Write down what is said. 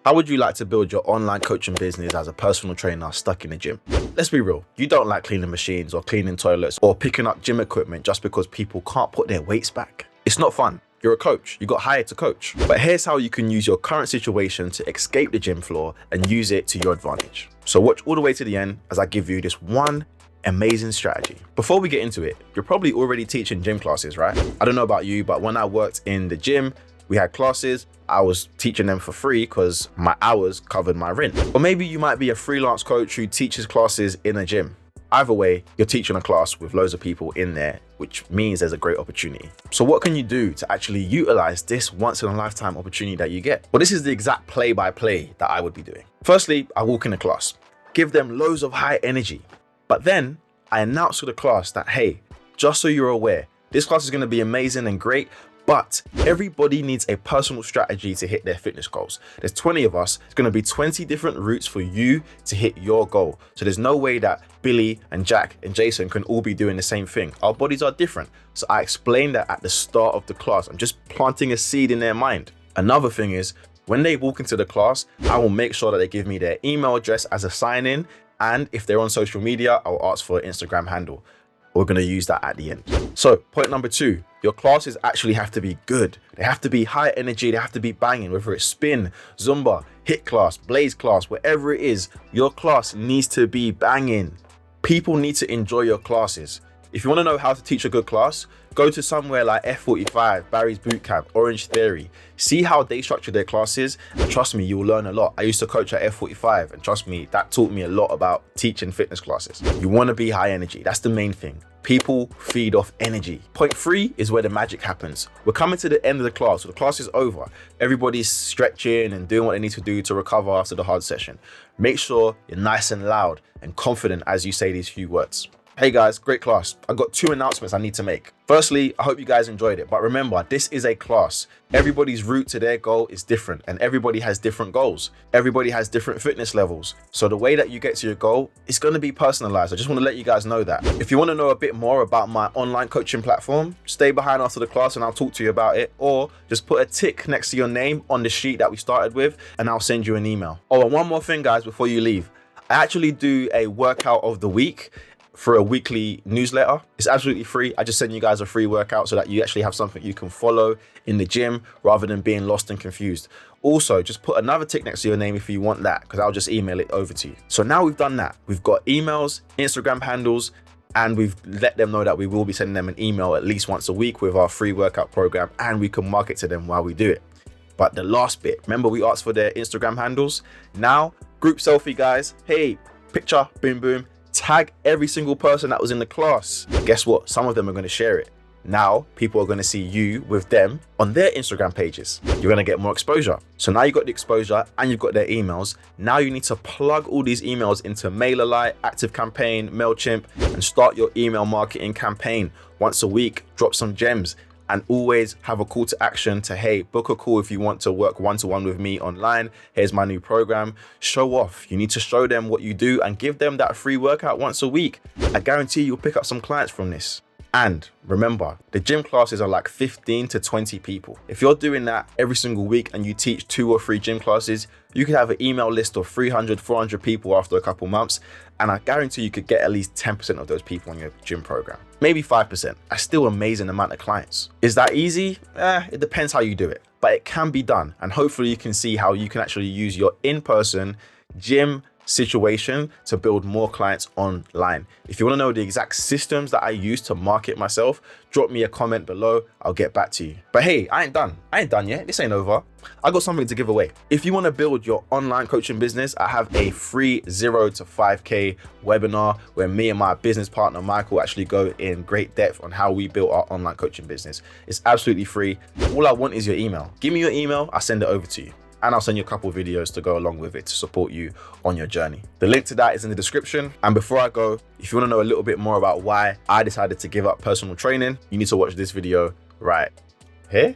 How would you like to build your online coaching business as a personal trainer stuck in the gym? Let's be real, you don't like cleaning machines or cleaning toilets or picking up gym equipment just because people can't put their weights back. It's not fun. You're a coach, you got hired to coach. But here's how you can use your current situation to escape the gym floor and use it to your advantage. So watch all the way to the end as I give you this one amazing strategy. Before we get into it, you're probably already teaching gym classes, right? I don't know about you, but when I worked in the gym, we had classes, I was teaching them for free because my hours covered my rent. Or maybe you might be a freelance coach who teaches classes in a gym. Either way, you're teaching a class with loads of people in there, which means there's a great opportunity. So what can you do to actually utilize this once in a lifetime opportunity that you get? Well, this is the exact play-by-play that I would be doing. Firstly, I walk in a class, give them loads of high energy. But then I announce to the class that, hey, just so you're aware, this class is going to be amazing and great, but everybody needs a personal strategy to hit their fitness goals. There's 20 of us. It's going to be 20 different routes for you to hit your goal. So there's no way that Billy and Jack and Jason can all be doing the same thing. Our bodies are different. So I explained that at the start of the class. I'm just planting a seed in their mind. Another thing is, when they walk into the class, I will make sure that they give me their email address as a sign-in. And if they're on social media, I'll ask for an Instagram handle. We're going to use that at the end. So point number 2, your classes actually have to be good. They have to be high energy. They have to be banging, whether it's spin, Zumba, HIIT class, Blaze class, whatever it is, your class needs to be banging. People need to enjoy your classes. If you want to know how to teach a good class, go to somewhere like F45, Barry's Bootcamp, Orange Theory. See how they structure their classes, and trust me, you'll learn a lot. I used to coach at F45, and trust me, that taught me a lot about teaching fitness classes. You want to be high energy. That's the main thing. People feed off energy. Point 3 is where the magic happens. We're coming to the end of the class, so the class is over. Everybody's stretching and doing what they need to do to recover after the hard session. Make sure you're nice and loud and confident as you say these few words. Hey guys, great class. I've got 2 announcements I need to make. Firstly, I hope you guys enjoyed it, but remember, this is a class. Everybody's route to their goal is different, and everybody has different goals. Everybody has different fitness levels. So the way that you get to your goal is going to be personalized. I just want to let you guys know that. If you want to know a bit more about my online coaching platform, stay behind after the class and I'll talk to you about it, or just put a tick next to your name on the sheet that we started with and I'll send you an email. Oh, and one more thing guys, before you leave, I actually do a workout of the week for a weekly newsletter. It's absolutely free. I just send you guys a free workout so that you actually have something you can follow in the gym rather than being lost and confused. Also, just put another tick next to your name if you want that, because I'll just email it over to you. So now we've done that. We've got emails, Instagram handles, and we've let them know that we will be sending them an email at least once a week with our free workout program, and we can market to them while we do it. But the last bit, remember we asked for their Instagram handles? Now, group selfie guys. Hey, picture, boom, boom. Tag every single person that was in the class. Guess what? Some of them are going to share it. Now, people are going to see you with them on their Instagram pages. You're going to get more exposure. So now you've got the exposure and you've got their emails. Now you need to plug all these emails into MailerLite, ActiveCampaign, MailChimp, and start your email marketing campaign. Once a week, drop some gems. And always have a call to action to, hey, book a call if you want to work one-to-one with me online. Here's my new program. Show off. You need to show them what you do and give them that free workout once a week. I guarantee you'll pick up some clients from this. And remember, the gym classes are like 15 to 20 people. If you're doing that every single week and you teach 2 or 3 gym classes, you could have an email list of 300, 400 people after a couple months. And I guarantee you could get at least 10% of those people on your gym program. Maybe 5%. That's still an amazing amount of clients. Is that easy? It depends how you do it, but it can be done. And hopefully you can see how you can actually use your in-person gym situation to build more clients online. If you want to know the exact systems that I use to market myself, drop me a comment below. I'll get back to you. But hey, I ain't done yet. This ain't over. I got something to give away. If you want to build your online coaching business, I have a free 0 to 5K webinar where me and my business partner, Michael, actually go in great depth on how we built our online coaching business. It's absolutely free. All I want is your email. Give me your email. I'll send it over to you. And I'll send you a couple of videos to go along with it to support you on your journey. The link to that is in the description. And before I go, if you want to know a little bit more about why I decided to give up personal training, you need to watch this video right here.